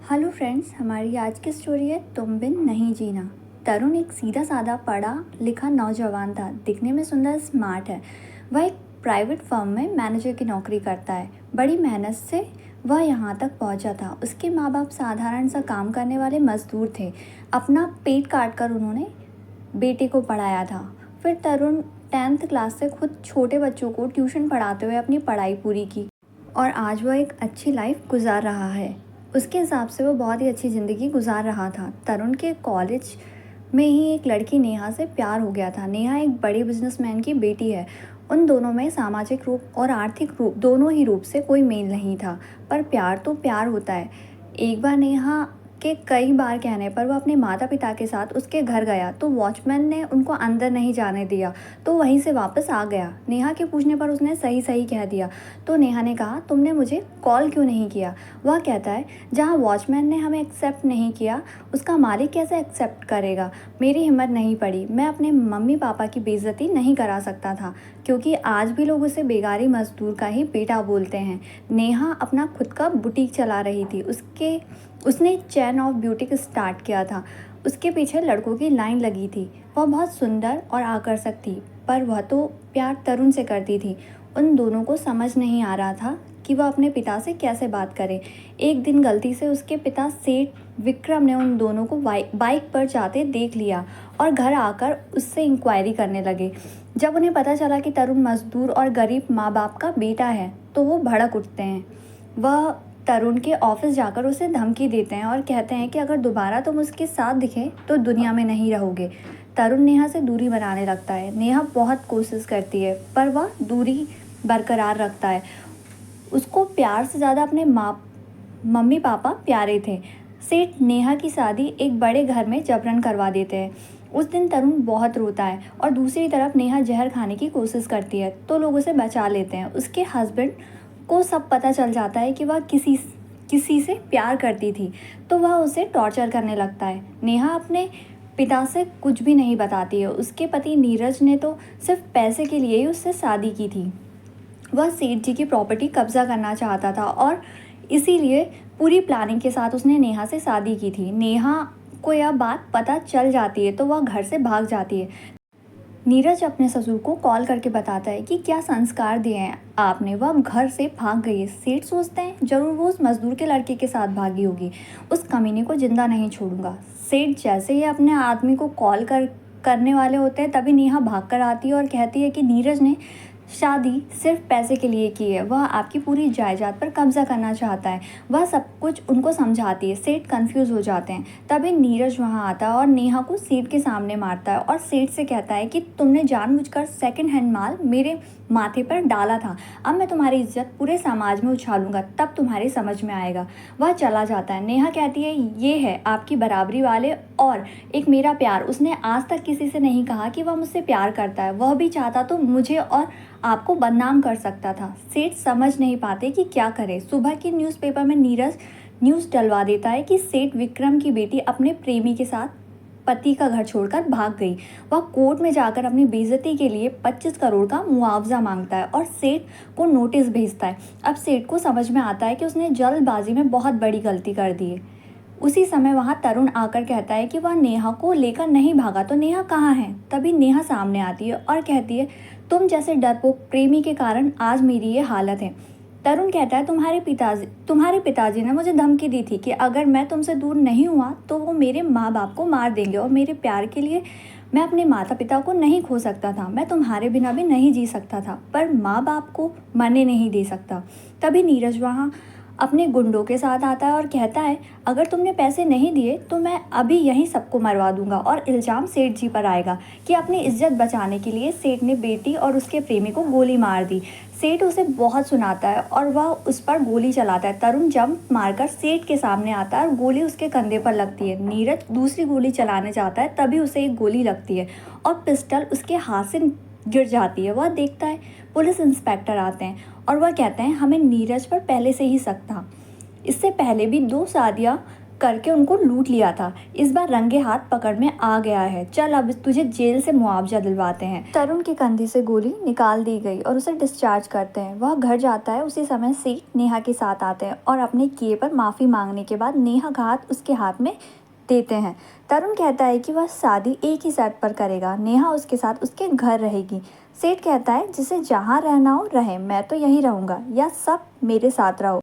Hello friends, हमारी आज की स्टोरी है तुम बिन नहीं जीना। तरुण एक सीधा साधा पढ़ा लिखा नौजवान था। दिखने में सुंदर स्मार्ट है। वह एक प्राइवेट फर्म में मैनेजर की नौकरी करता है। बड़ी मेहनत से वह यहाँ तक पहुँचा था। उसके माँ बाप साधारण सा काम करने वाले मजदूर थे। अपना पेट काट कर उन्होंने बेटे को पढ़ाया था। फिर तरुण 10th क्लास से खुद छोटे बच्चों को ट्यूशन पढ़ाते हुए अपनी पढ़ाई पूरी की और आज वह एक अच्छी लाइफ गुजार रहा है। उसके हिसाब से वो बहुत ही अच्छी ज़िंदगी गुजार रहा था। तरुण के कॉलेज में ही एक लड़की नेहा से प्यार हो गया था। नेहा एक बड़े बिजनेसमैन की बेटी है। उन दोनों में सामाजिक रूप और आर्थिक रूप दोनों ही रूप से कोई मेल नहीं था, पर प्यार तो प्यार होता है। एक बार नेहा के कई बार कहने पर वह अपने माता पिता के साथ उसके घर गया तो वॉचमैन ने उनको अंदर नहीं जाने दिया, तो वहीं से वापस आ गया। नेहा के पूछने पर उसने सही सही कह दिया। तो नेहा ने कहा, तुमने मुझे कॉल क्यों नहीं किया? वह कहता है, जहाँ वॉचमैन ने हमें एक्सेप्ट नहीं किया, उसका मालिक कैसे एक्सेप्ट करेगा? मेरी हिम्मत नहीं पड़ी। मैं अपने मम्मी पापा की बेइज्जती नहीं करा सकता था, क्योंकि आज भी लोग उसे बेगारी मजदूर का ही बेटा बोलते हैं। नेहा अपना खुद का बुटीक चला रही थी। उसने चैन ऑफ ब्यूटी स्टार्ट किया था। उसके पीछे लड़कों की लाइन लगी थी। वह बहुत सुंदर और आकर्षक थी, पर वह तो प्यार तरुण से करती थी। उन दोनों को समझ नहीं आ रहा था कि वह अपने पिता से कैसे बात करे। एक दिन गलती से उसके पिता सेठ विक्रम ने उन दोनों को बाइक पर जाते देख लिया और घर आकर उससे इंक्वायरी करने लगे। जब उन्हें पता चला कि तरुण मजदूर और गरीब माँ बाप का बेटा है तो वो भड़क उठते हैं। वह तरुण के ऑफिस जाकर उसे धमकी देते हैं और कहते हैं कि अगर दोबारा तुम उसके साथ दिखे तो दुनिया में नहीं रहोगे। तरुण नेहा से दूरी बनाने लगता है। नेहा बहुत कोशिश करती है, पर वह दूरी बरकरार रखता है। उसको प्यार से ज़्यादा अपने मम्मी पापा प्यारे थे। सेठ नेहा की शादी एक बड़े घर में जबरन करवा देते हैं। उस दिन तरुण बहुत रोता है और दूसरी तरफ नेहा जहर खाने की कोशिश करती है तो लोग उसे बचा लेते हैं। उसके हस्बैंड को सब पता चल जाता है कि वह किसी से प्यार करती थी, तो वह उसे टॉर्चर करने लगता है। नेहा अपने पिता से कुछ भी नहीं बताती है। उसके पति नीरज ने तो सिर्फ पैसे के लिए ही उससे शादी की थी। वह सेठ जी की प्रॉपर्टी कब्जा करना चाहता था और इसीलिए पूरी प्लानिंग के साथ उसने नेहा से शादी की थी। नेहा को यह बात पता चल जाती है तो वह घर से भाग जाती है। नीरज अपने ससुर को कॉल करके बताता है कि क्या संस्कार दिए हैं आपने। वह घर से भाग गई है। सेठ सोचते हैं जरूर वो उस मजदूर के लड़के के साथ भागी होगी। उस कमीने को जिंदा नहीं छोड़ूंगा। सेठ जैसे ही अपने आदमी को कॉल करने वाले होते हैं तभी नेहा भाग कर आती है और कहती है कि नीरज ने शादी सिर्फ पैसे के लिए की है। वह आपकी पूरी जायदाद पर कब्जा करना चाहता है। वह सब कुछ उनको समझाती है। सेठ कंफ्यूज हो जाते हैं। तभी नीरज वहाँ आता है और नेहा को सेठ के सामने मारता है और सेठ से कहता है कि तुमने जानबूझकर सेकंड हैंड माल मेरे माथे पर डाला था। अब मैं तुम्हारी इज्जत पूरे समाज में उछालूंगा, तब तुम्हारी समझ में आएगा। वह चला जाता है। नेहा कहती है, ये है आपकी बराबरी वाले और एक मेरा प्यार। उसने आज तक किसी से नहीं कहा कि वह मुझसे प्यार करता है। वह भी चाहता तो मुझे और आपको बदनाम कर सकता था। सेठ समझ नहीं पाते कि क्या करे। सुबह के न्यूज़पेपर में नीरज न्यूज़ डलवा देता है कि सेठ विक्रम की बेटी अपने प्रेमी के साथ पति का घर छोड़कर भाग गई। वह कोर्ट में जाकर अपनी बेइज्जती के लिए 25 करोड़ का मुआवजा मांगता है और सेठ को नोटिस भेजता है। अब सेठ को समझ में आता है कि उसने जल्दबाजी में बहुत बड़ी गलती कर दी है। उसी समय वहाँ तरुण आकर कहता है कि वह नेहा को लेकर नहीं भागा, तो नेहा कहाँ है? तभी नेहा सामने आती है और कहती है, तुम जैसे डरपोक प्रेमी के कारण आज मेरी ये हालत है। तरुण कहता है, तुम्हारे पिताजी ने मुझे धमकी दी थी कि अगर मैं तुमसे दूर नहीं हुआ तो वो मेरे माँ बाप को मार देंगे और मेरे प्यार के लिए मैं अपने माता पिता को नहीं खो सकता था। मैं तुम्हारे बिना भी नहीं जी सकता था, पर माँ बाप को मरने नहीं दे सकता। तभी नीरज वहाँ अपने गुंडों के साथ आता है और कहता है, अगर तुमने पैसे नहीं दिए तो मैं अभी यहीं सबको मरवा दूंगा। और इल्ज़ाम सेठ जी पर आएगा कि अपनी इज्जत बचाने के लिए सेठ ने बेटी और उसके प्रेमी को गोली मार दी। सेठ उसे बहुत सुनाता है और वह उस पर गोली चलाता है। तरुण जंप मारकर सेठ के सामने आता है और गोली उसके कंधे पर लगती है। नीरज दूसरी गोली चलाने जाता है, तभी उसे एक गोली लगती है और पिस्टल उसके हाथ से गिर जाती है। वह देखता है पुलिस इंस्पेक्टर आते हैं और वह कहते हैं, हमें नीरज पर पहले से ही शक था। इससे पहले भी 2 शादियाँ करके उनको लूट लिया था, इस बार रंगे हाथ पकड़ में आ गया है। चल अब तुझे जेल से मुआवजा दिलवाते हैं। तरुण के कंधे से गोली निकाल दी गई और उसे डिस्चार्ज करते हैं। वह घर जाता है। उसी समय सेठ नेहा के साथ आते हैं और अपने किए पर माफ़ी मांगने के बाद नेहा का हाथ उसके हाथ में देते हैं। तरुण कहता है कि वह शादी एक ही शर्त पर करेगा, नेहा उसके साथ उसके घर रहेगी। सेठ कहता है जिसे जहाँ रहना हो रहे, मैं तो यहीं रहूँगा, या सब मेरे साथ रहो।